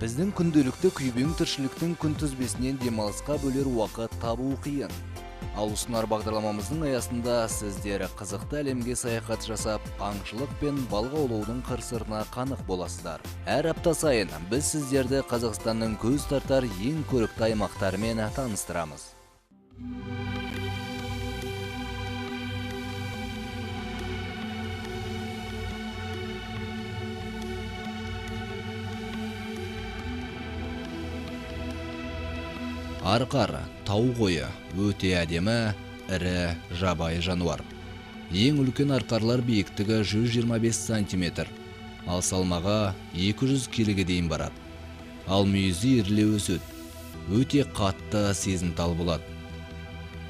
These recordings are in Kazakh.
Біздің күнделікті күйбең тіршіліктің күнтізбесінен демалысқа бөлер уақыт табу қиын. Ал ұсынар бағдарламамыздың аясында сіздер қызықты әлемге саяхат жасап, аңшылық пен балық аулаудың қыр-сырына қанық боласыздар. Әр апта сайын біз сіздерді Қазақстанның көз тартар ең көрікті аймақтарымен таныстырамыз. Арқар, тау қойы, өте әдемі, ірі, жабайы жануар. Ең үлкен арқарлар биіктігі 125 сантиметр, ал салмағы 200 келіге дейін барады. Ал мүйізі ірілеу өседі, өте қатты сезімтал болады.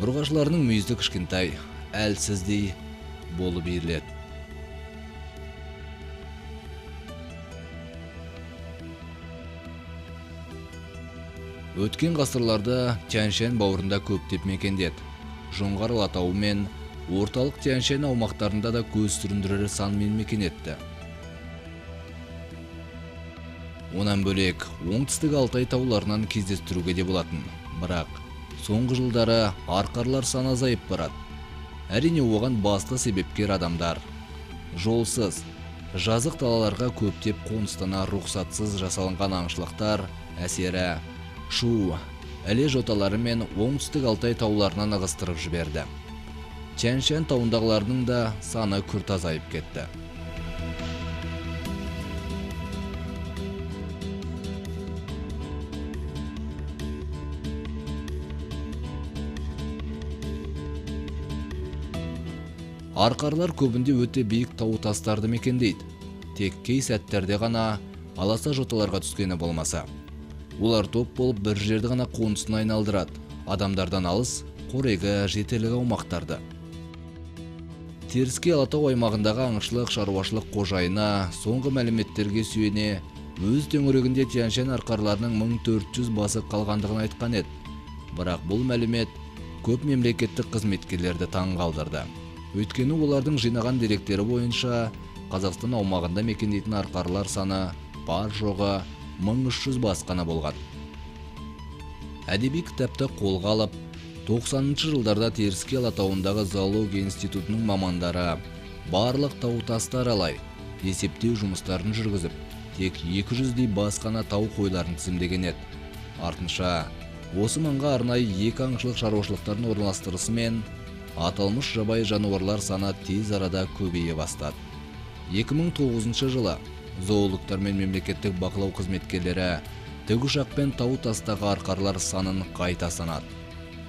Ұрғашыларының мүйізі кішкентай, әлсіздей болып беріледі. Өткен ғасырларда Тянь-Шань бауырында көптеп мекендеді. Жоңғар Алатауы мен орталық Тянь-Шань аумақтарында да көз сүріндірер санмен мекен етті. Онан бөлек оңтүстік Алтай тауларынан кездестіруге де болатын. Бірақ соңғы жылдары арқарлар саны азайып барады. Әрине оған басты себепкер адамдар. Жолсыз, жазық далаларға көптеп қоныстана рұқсатсыз жасалынған аңшылықтар әсері Шу, іле жоталары мен оңтүстік Алтай тауларынан ығыстырып жіберді. Тянь-Шань тауындағылардың да саны күрт азайып кетті. Арқарлар көбінде өте биік тау тастарды мекендейді. Тек кей сәттерде ғана аласа жоталарға түскені болмаса. Олар топ болып бір жерді ғана қонысын айналдырады. Адамдардан алыс, қорегі, жетерлік аумақтарды. Теріскей Алатау аймағындағы аңшылық шаруашылық қожайына соңғы мәліметтерге сүйене өз төңірегінде Тянь-Шань арқарларының 1400 басы қалғандығын айтқан еді. Бірақ бұл мәлімет көп мемлекеттік қызметкерлерді таң қалдырды. Өйткені олардың жинаған деректері бойынша Қазақстан аумағында мекендейтін арқарлар саны бар жоғы 1300 бас қана болған. Әдеби кітапты қолға алып, 90-шы жылдарда Теріскей Алатауындағы зоология институтының мамандары барлық тау тасты аралай, есептеу жұмыстарын жүргізіп, тек 200-дей бас қана тау қойларын тізімдеген еді. Артынша, осы маңға арнайы екі аңшылық шаруашылықтарын орналастырысымен аталмыш жабайы жануарлар саны тез арада көбейе бастады. 2009 жылы зоологтар мен мемлекеттік бақылау қызметкерлері тікұшақпен тау тастағы арқарлар санын қайта санады.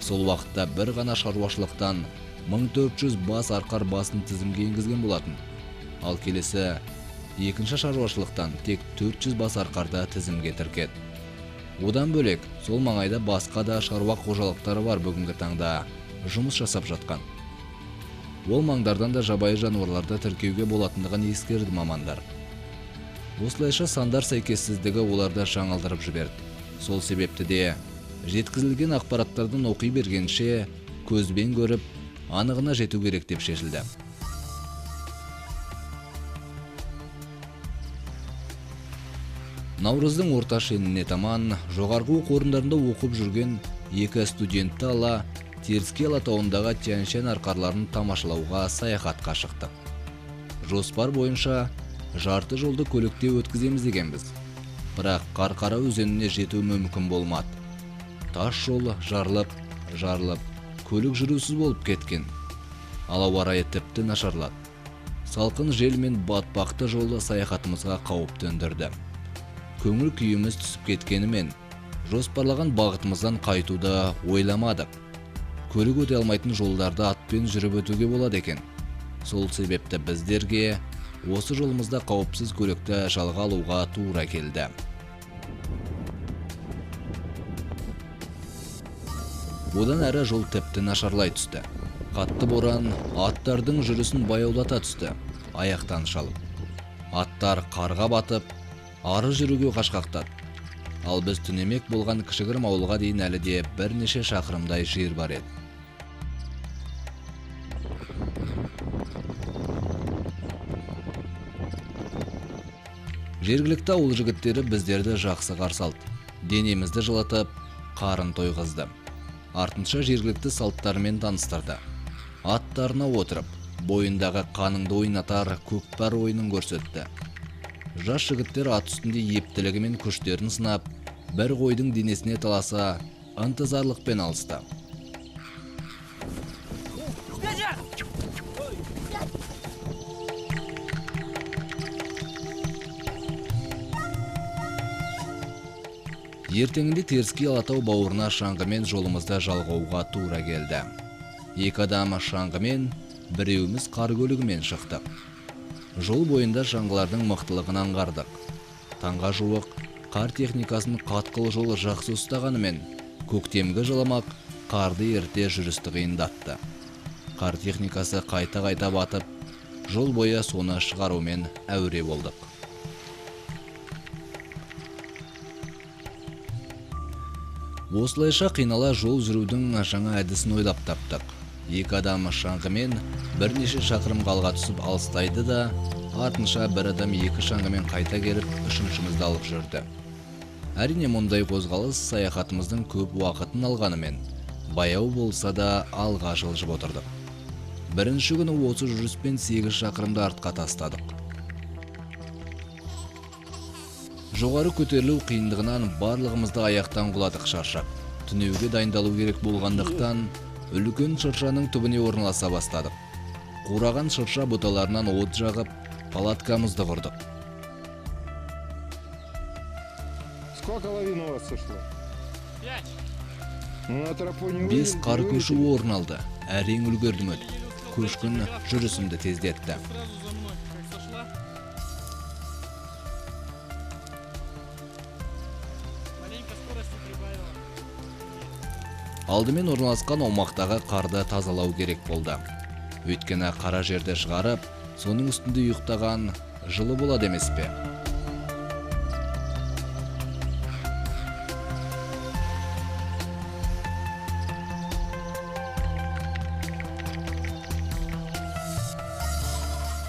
Сол уақытта бір ғана шаруашылықтан 1400 бас арқар басын тізімге енгізген болатын. Ал келесі екінші шаруашылықтан тек 400 бас арқарды тізімге тіркеді. Одан бөлек, сол маңайда басқа да шаруа қожалықтары бар бүгінгі таңда жұмыс жасап жатқан. Ол маңдардан да жабайы жануарларды тіркеуге болатындығын ескерді мамандар. Осылайша сандар сәйкессіздігі оларды жаңалдырып жіберді. Сол себепті де жеткізілген ақпараттардан оқи бергенше көзбен көріп, анығына жету керек деп шешілді. Наурыздың орта шеніне таман жоғарғы оқу орындарында оқып жүрген екі студентті ала Теріскей Алатауындағы Тянь-Шань арқарларын тамашалауға саяхатқа шықтық. Жоспар бойынша жарты жолды көлікте өткіземіз дегенбіз. Бірақ Қарқара өзеніне жету мүмкін болмады. Тас жол жарылып, көлік жүрусіз болып кеткен. Ал ауа райы тіпті нашарлады. Салқын жел мен батпақты жолы саяхатымызға қауіп төндірді. Көңіл күйіміз түсіп кеткенімен, жоспарлаған бағытымыздан қайтуды ойламадық. Көлік өте алмайтын жолдарды атпен жүріп өтуге болады екен. Сол себепті біздерге осы жолымызда қауіпсіз көлікті жалға алуға тура келді. Одан әрі жол тіпті нашарлай түсті. Қатты боран аттардың жүрісін баяулата түсті, аяқтан шалып. Аттар қарға батып, ары жүруге қашқақтады. Ал біз түнемек болған кішігірім ауылға дейін әлі де бірнеше шақырымдай жер бар еді. Жергілікті ауыл жігіттері біздерді жақсы қарсы алды. Денемізді жылатып, қарын тойғызды. Артынша жергілікті салттарымен таныстырды. Аттарына отырып, бойындағы қаныңды ойнатар көкпар ойынын көрсетті. Жас жігіттер ат үстінде ептілігі мен күштерін сынап, бір қойдың денесіне таласа, ынтызарлықпен алысты. Ертеңінде Теріскей Алатау бауырына шаңғымен жолымызда жалғауға тура келді. Екі адам шаңғымен, біреуіміз қар көлігімен шықтық. Жол бойында шаңғылардың мықтылығын аңғардық. Таңға жуық қар техникасын қатқыл жол жақсы ұстағанымен, көктемгі жыламақ қарды ерте жүрісті қиындатты. Қар техникасы қайта батып, жол бойы соны шығарумен әуре болдық. Осылайша қинала жол жүрудің жаңа әдісін ойлап таптық. Екі адам шаңғымен бірнеше шақырым қалға түсіп алыстайды да, артынша бір адам екі шаңғымен қайта келіп, үшіншімізді алып жүрді. Әрине мұндай қозғалыс саяхатымыздың көп уақытын алғанымен, баяу болса да алға жылжып отырдық. Бірінші күні 30 жүріспен 8 шақырымды артқа тастадық. Жоғары көтерілу қиындығынан барлығымызды аяқтан құладық шаршап. Түнеуге дайындалу керек болғандықтан, үлкен шыршаның түбіне орналаса бастадық. Қураған шырша бұталарынан от жағып, палаткамызды құрдық. Сколько лавин у вас сошло? 5. Бес қар көші орын алды. Әрең үлгердім өтіп. Көшкін жүрісімді тездетті. Алдымен орналасқан аумақтағы қарды тазалау керек болды. Өйткені қара жерді шығарып, соның үстінде ұйықтаған жылы болады емес пе?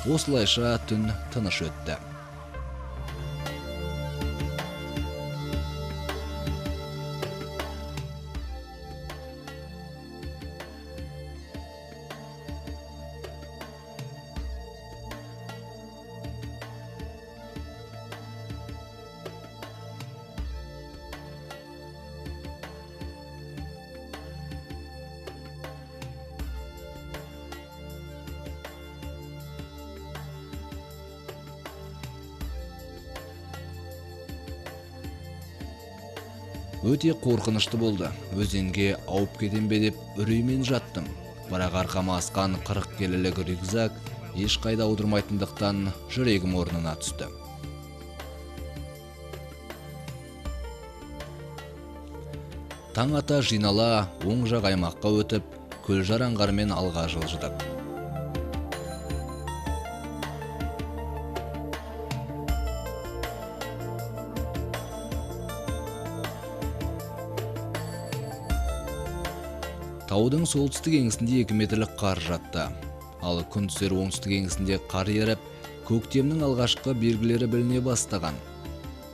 Осылайша түн тыныш өтті. Өте қорқынышты болды. Өзенге ауып кетем бе деп үреймен жаттым. Бірақ арқама асқан 40 келілік рюкзак ешқайда аудырмайтындықтан жүрегім орнына түсті. Таң ата жинала оң жақ аймаққа өтіп, Көлжар аңғарымен алға жылжыдық. Таудың солтүстік еңісінде 2 метрлік қар жатты. Ал күн түсер оңтүстік еңісінде қар еріп, көктемнің алғашқы белгілері біліне бастаған.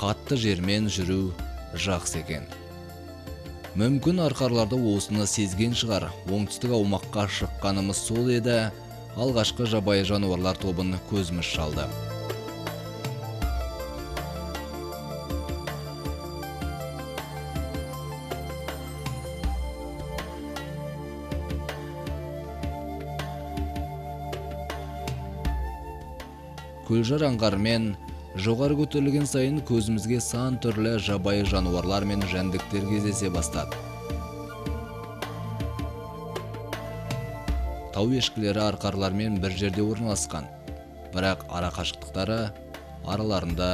Қатты жермен жүру жақсы екен. Мүмкін арқарларды осыны сезген шығар. Оңтүстік аумаққа шыққанымыз сол еді, алғашқы жабайы жануарлар тобын көзіміз шалды. Көлжар аңғарымен жоғары көтерілген сайын көзімізге сан түрлі жабайы жануарлар мен жәндіктер кездесе бастады. Тау ешкілері арқарлармен бір жерде орналасқан, бірақ ара қашықтықтары араларында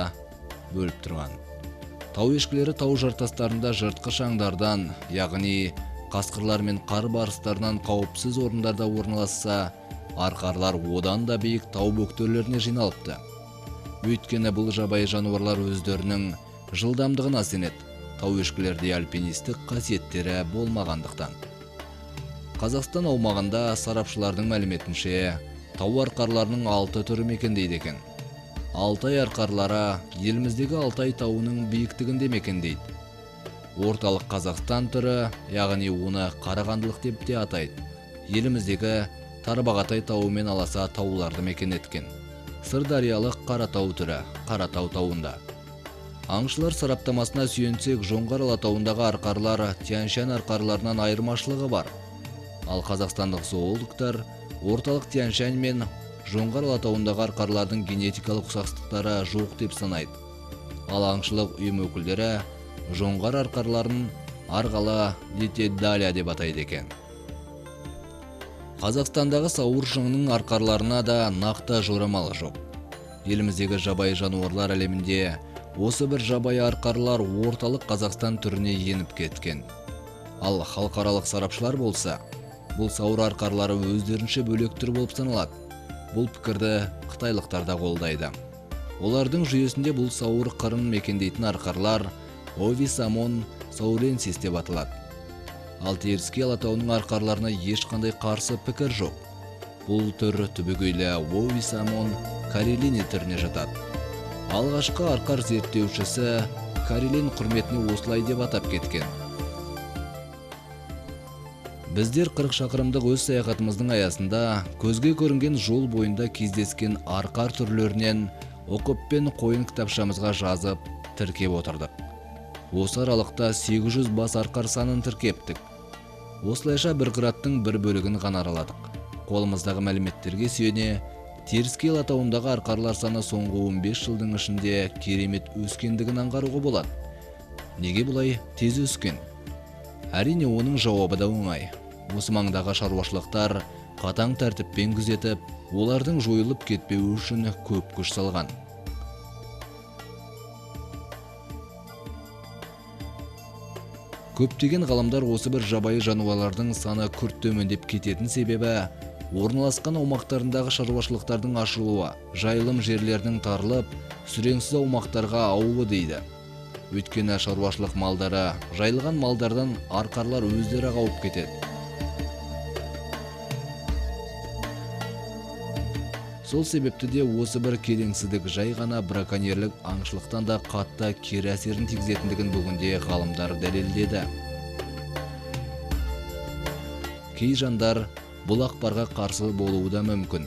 бөліп тұрған. Тау ешкілері тау жартастарында жыртқыш аңдардан, яғни қасқырлар мен қар барыстарынан қауіпсіз орындарда орналасса, арқарлар одан да биік тау бөктерлеріне жиналыпты. Өйткені бұл жабайы жануарлар өздерінің жылдамдығына сенеді. Тау ешкілерде альпинистік қасиеттері болмағандықтан. Қазақстан аумағында сарапшылардың мәліметінше, тау арқарларының 6 түрі мекендейді екен. Алтай арқарлары еліміздегі Алтай тауының биіктігінде мекендейді. Орталық Қазақстан түрі, яғни оны Қарағандылық деп те атайды. Еліміздегі Тарбағатай тауымен аласа тауларды мекен еткен. Сырдариялық Қаратау түрі, Қаратау тауында. Аңшылар сараптамасына сүйенсек, Жоңғар алатауындағы арқарлар Тянь-Шань арқарларынан айырмашылығы бар. Ал қазақстандық зоологтар орталық Тянь-Шань мен Жоңғар алатауындағы арқарлардың генетикалық ұқсастықтары жоқ деп санайды. Ал аңшылық ұйым өкілдері Жоңғар арқарларын Арғала Детедалия деп атайды екен. Қазақстандағы сауыр шыңының арқарларына да нақты жорамал жоқ. Еліміздегі жабайы жануарлар әлемінде осы бір жабайы арқарлар орталық Қазақстан түріне еніп кеткен. Ал халықаралық сарапшылар болса, бұл сауыр арқарлары өздерінше бөлек түр болып саналады. Бұл пікірді қытайлықтар да қолдайды. Олардың жүйесінде бұл сауыр қырын мекендейтін арқарлар Ovis amon saurensis деп аталады. Ал Теріскей алатауының арқарларына ешқандай қарсы пікір жоқ. Бұл түр түбегейлі Ovis amon карелини түріне жатады. Алғашқы арқар зерттеушісі Карелин құрметіне осылай деп атап кеткен. Біздер 40 шақырымдық өз саяхатымыздың аясында көзге көрінген жол бойында кездескен арқар түрлерінен оқып пен қойын кітапшамызға жазып, тіркеп отырдық. Осы аралықта 800 бас арқар санын тіркептік. Осылайша бір қыраттың бір бөлігін ғана араладық. Қолымыздағы мәліметтерге сүйене, Теріскей алатауындағы арқарлар саны соңғы 15 жылдың ішінде керемет өскендігін аңғаруға болады. Неге бұлай тез өскен? Әрине оның жауабы да оңай. Осы маңдағы шаруашылықтар қатаң тәртіппен күзетіп, олардың жойылып кетпеуі үшін көп күш салған. Көптеген ғалымдар осы бір жабайы жануарлардың саны күрт төмендеп кететін себебі орналасқан аумақтарындағы шаруашылықтардың ашылуы, жайылым жерлердің тарылып, сүреңсіз аумақтарға ауы дейді. Өйткені шаруашылық малдары, жайылған малдардан арқарлар өздері қауып кетеді. Сол себепті де осы бір келеңсіздік жай ғана браконьерлік аңшылықтан да қатты кері әсерін тигізетіндігін бүгінде ғалымдар дәлелдеді. Кей жандар бұл ақпарға қарсы болуы да мүмкін.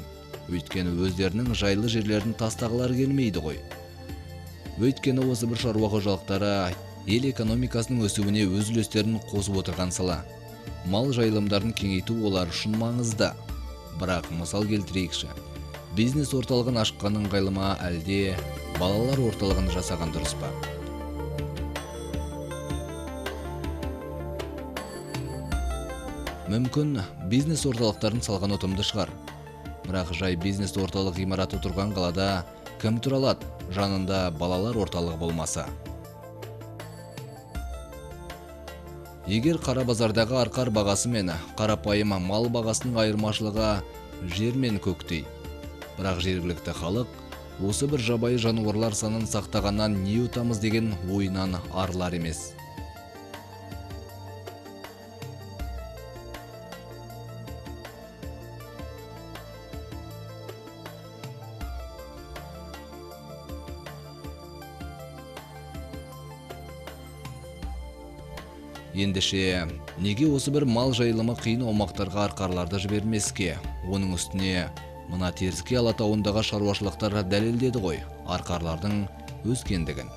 Өйткені өздерінің жайлы жерлерін тастағылар келмейді ғой. Өйткені осы бір шаруа қожалықтары ел экономикасының өсуіне өз үлестерін қосып отырған сала. Мал жайылымдарын кеңейту олар үшін маңызды. Бірақ мысал келтірейікші. Бизнес орталығын ашқанның ыңғайлы әлде балалар орталығын жасаған дұрыс па? Мүмкін бизнес орталықтарын салған ұтымды шығар. Бірақ жай бизнес орталық ғимараты тұрған қалада кім тұра алады, жанында балалар орталығы болмаса? Егер қара базардағы арқар бағасы мен қарапайым мал бағасының айырмашылығы жер мен көктей. Бірақ жергілікті халық осы бір жабайы жануарлар санын сақтағаннан не ұтамыз деген ойынан арылар емес. Ендеше, неге осы бір мал жайылымы қиын аумақтарға арқарларды жібермеске? Оның үстіне мына Теріскей алатауындағы шаруашылықтар дәлелдеді ғой арқарлардың өскендігін.